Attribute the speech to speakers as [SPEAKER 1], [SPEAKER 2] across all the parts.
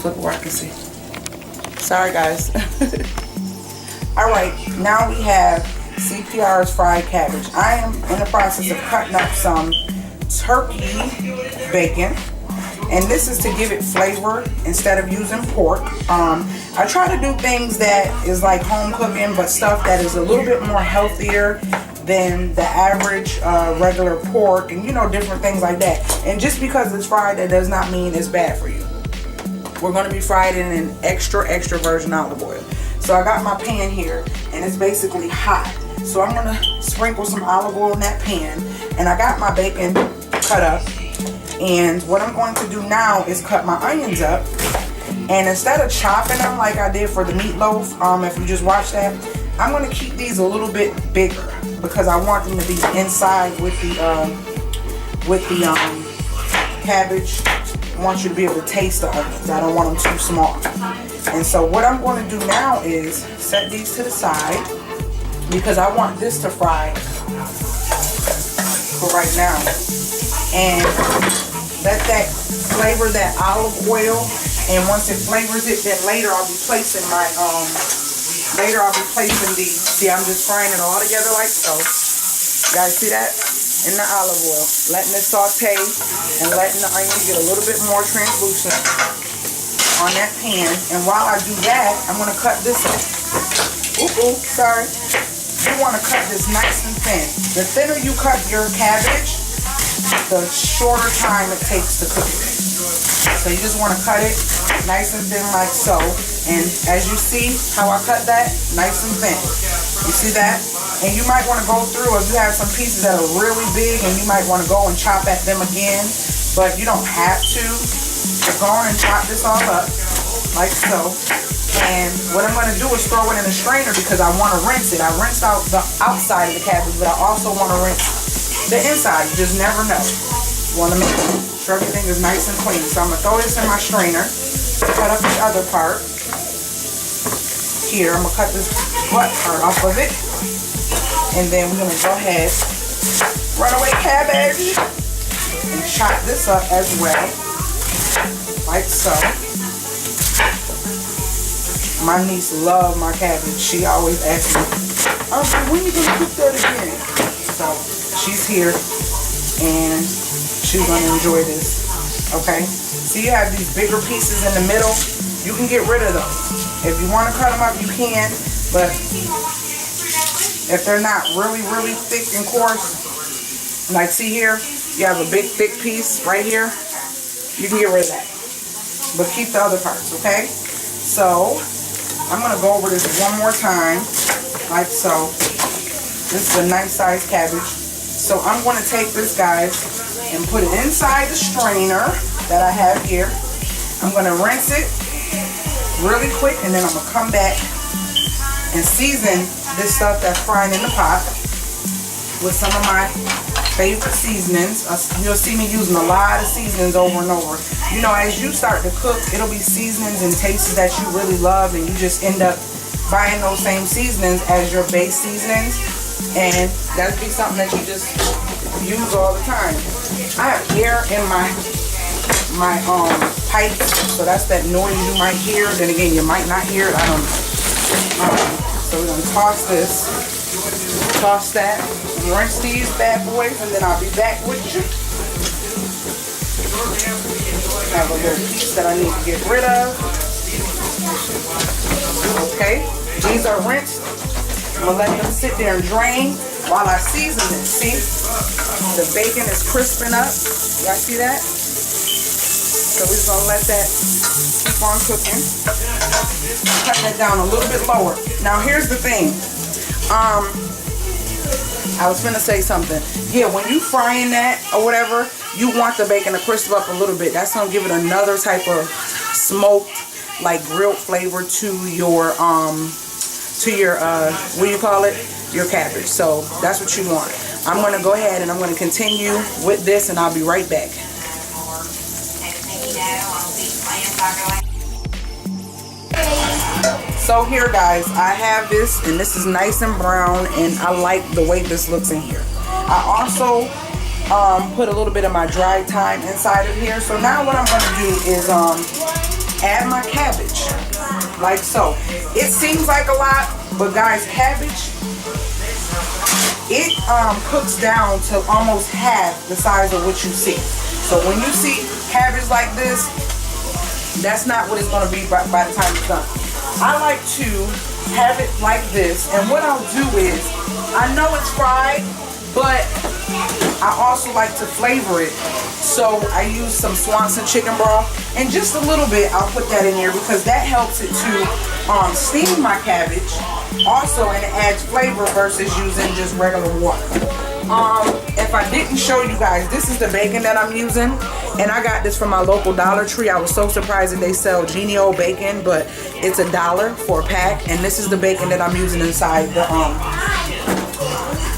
[SPEAKER 1] Flip it where I can see. Sorry guys. Alright, now we have CPR's fried cabbage. I am in the process of cutting up some turkey bacon. And this is to give it flavor instead of using pork. I try to do things that is like home cooking, but stuff that is a little bit more healthier than the average regular pork, and you know, different things like that. And just because it's fried, that does not mean it's bad for you. We're going to be fried in an extra virgin olive oil. So I got my pan here, and it's basically hot. So I'm going to sprinkle some olive oil in that pan, and I got my bacon cut up. And what I'm going to do now is cut my onions up. And instead of chopping them like I did for the meatloaf, if you just watch that, I'm going to keep these a little bit bigger because I want them to be inside with the cabbage. I want you to be able to taste the onions. I don't want them too small. And so what I'm going to do now is set these to the side because I want this to fry for right now. And let that flavor that olive oil, and once it flavors it, then later I'll be placing my see, I'm just frying it all together like so. You guys see that? In the olive oil, letting it saute and letting the onion get a little bit more translucent on that pan. And while I do that, I'm gonna cut this up. Sorry. You want to cut this nice and thin. The thinner you cut your cabbage, the shorter time it takes to cook it. So you just want to cut it nice and thin like so. And as you see how I cut that, nice and thin. You see that? And you might want to go through, if you have some pieces that are really big, and you might want to go and chop at them again, but you don't have to. So go on and chop this all up like so. And what I'm going to do is throw it in a strainer because I want to rinse it. I rinsed out the outside of the cabbage, but I also want to rinse the inside. You just never know. You want to make sure everything is nice and clean. So I'm going to throw this in my strainer, cut up the other part. Here, I'm going to cut this butt part off of it. And then we're going to go ahead, runaway cabbage, and chop this up as well, like so. My niece loves my cabbage. She always asks me, I was like, when are you going to cook that again? So she's here and she's going to enjoy this. Okay? So you have these bigger pieces in the middle. You can get rid of those. If you want to cut them up, you can. But if they're not really thick and coarse, like see here, you have a big thick piece right here. You can get rid of that. But keep the other parts, okay? So I'm going to go over this one more time, like so. This is a nice sized cabbage. So I'm going to take this, guys, and put it inside the strainer that I have here. I'm going to rinse it really quick, and then I'm going to come back and season this stuff that's frying in the pot with some of my favorite seasonings. You'll see me using a lot of seasonings over and over. You know, as you start to cook, it'll be seasonings and tastes that you really love, and you just end up buying those same seasonings as your base seasonings, and that'll be something that you just use all the time. I have air in my pipes, so that's that noise you might hear. Then again, you might not hear it. I don't know. So we're gonna toss this, toss that, and rinse these bad boys, and then I'll be back with you. I have a little piece that I need to get rid of. Okay, these are rinsed. I'm gonna let them sit there and drain while I season this. See, the bacon is crisping up. Y'all see that? So we're just gonna let that keep on cooking. Cutting it down a little bit lower. Now here's the thing. I was finna say something. Yeah, when you frying that or whatever, you want the bacon to crisp up a little bit. That's gonna give it another type of smoked, like grilled flavor to your what do you call it? Your cabbage. So that's what you want. I'm gonna go ahead and I'm gonna continue with this, and I'll be right back. So here, guys, I have this, and this is nice and brown, and I like the way this looks in here. I also put a little bit of my dry thyme inside of here. So now what I'm going to do is add my cabbage, like so. It seems like a lot, but guys, cabbage, it cooks down to almost half the size of what you see. So when you see cabbage like this, that's not what it's going to be by the time it's done. I like to have it like this, and what I'll do is, I know it's fried, but I also like to flavor it. So I use some Swanson chicken broth, and just a little bit I'll put that in there because that helps it to steam my cabbage also, and it adds flavor versus using just regular water. If I didn't show you guys, this is the bacon that I'm using, and I got this from my local Dollar Tree. I was so surprised that they sell Genio bacon, but it's $1 for a pack, and this is the bacon that I'm using inside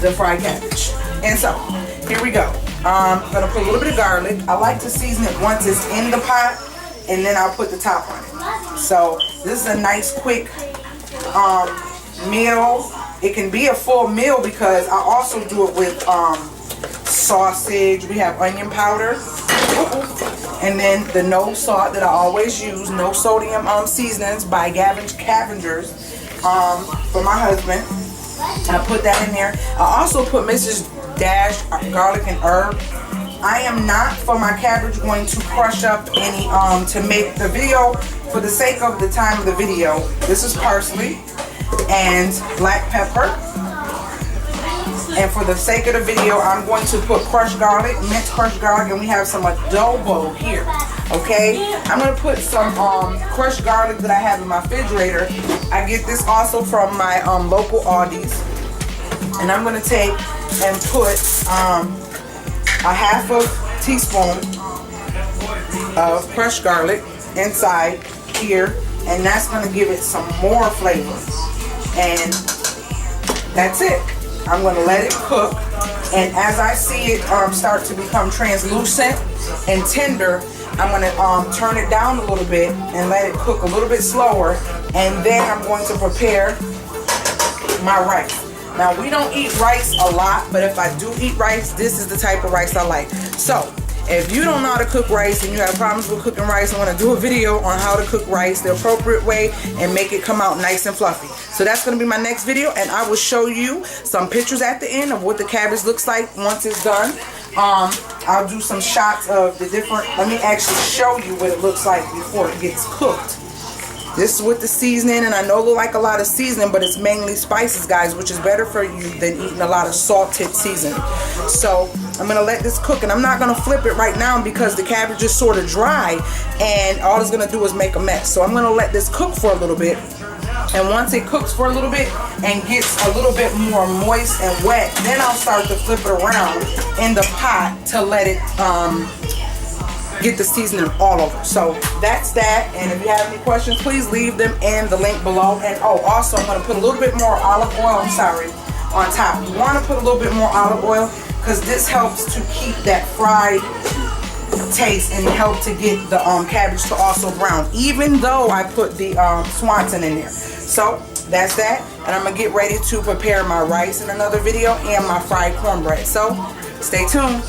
[SPEAKER 1] the fried cabbage. And so here we go. I'm gonna put a little bit of garlic. I like to season it once it's in the pot, and then I'll put the top on it. So this is a nice quick meal. It can be a full meal because I also do it with sausage. We have onion powder, and then the no salt that I always use, no sodium seasonings by Cabbagers for my husband. I put that in there. I also put Mrs. Dash garlic and herb. I am not, for my cabbage, going to crush up any to make the video. For the sake of the time of the video, this is parsley and black pepper, and for the sake of the video, I'm going to put crushed garlic, minced crushed garlic, and we have some adobo here. Okay, I'm gonna put some crushed garlic that I have in my refrigerator. I get this also from my local Aldi's, and I'm gonna take and put a half a teaspoon of crushed garlic inside here, and that's gonna give it some more flavor. And that's it. I'm going to let it cook, and as I see it start to become translucent and tender, I'm going to turn it down a little bit and let it cook a little bit slower, and then I'm going to prepare my rice. Now, we don't eat rice a lot, but if I do eat rice, this is the type of rice I like. So if you don't know how to cook rice and you have problems with cooking rice, I want to do a video on how to cook rice the appropriate way and make it come out nice and fluffy. So that's going to be my next video, and I will show you some pictures at the end of what the cabbage looks like once it's done. I'll do some shots of the different, let me actually show you what it looks like before it gets cooked. This is with the seasoning, and I know it look like a lot of seasoning, but it's mainly spices, guys, which is better for you than eating a lot of salted seasoning. So I'm going to let this cook, and I'm not going to flip it right now because the cabbage is sort of dry, and all it's going to do is make a mess. So I'm going to let this cook for a little bit, and once it cooks for a little bit and gets a little bit more moist and wet, then I'll start to flip it around in the pot to let it get the seasoning all over. So that's that, and if you have any questions, please leave them in the link below. And oh, also I'm going to put a little bit more olive oil, on top. You want to put a little bit more olive oil because this helps to keep that fried taste and help to get the cabbage to also brown, even though I put the Swanson in there. So that's that, and I'm going to get ready to prepare my rice in another video and my fried cornbread. So stay tuned.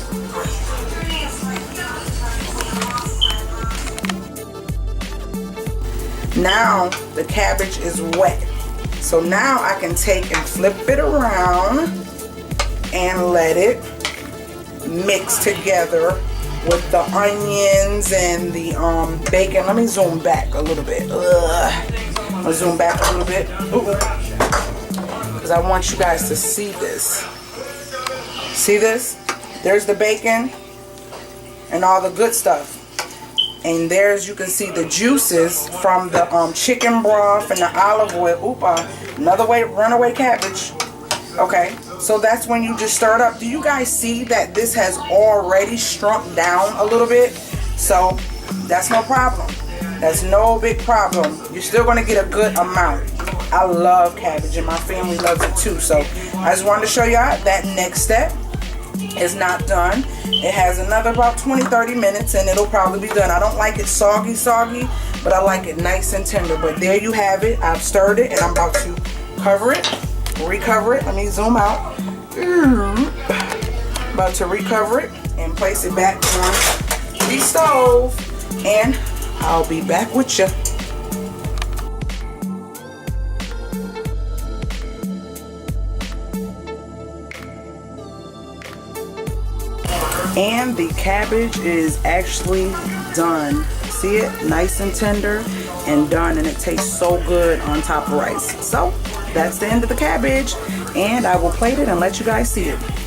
[SPEAKER 1] Now the cabbage is wet, so now I can take and flip it around and let it mix together with the onions and the bacon. Let me zoom back a little bit. I'll zoom back a little bit because I want you guys to see this. See this? There's the bacon and all the good stuff. And there's, you can see the juices from the chicken broth and the olive oil. Another way, runaway cabbage. Okay, so that's when you just stir it up. Do you guys see that this has already shrunk down a little bit? So that's no problem. That's no big problem. You're still going to get a good amount. I love cabbage, and my family loves it too. So I just wanted to show y'all that next step is not done. It has another about 20-30 minutes and it'll probably be done. I don't like it soggy, but I like it nice and tender. But there you have it. I've stirred it, and I'm about to cover it, recover it. Let me zoom out. About to recover it and place it back on the stove and I'll be back with you. And the cabbage is actually done. See it? Nice and tender and done, and it tastes so good on top of rice. So that's the end of the cabbage, and I will plate it and let you guys see it.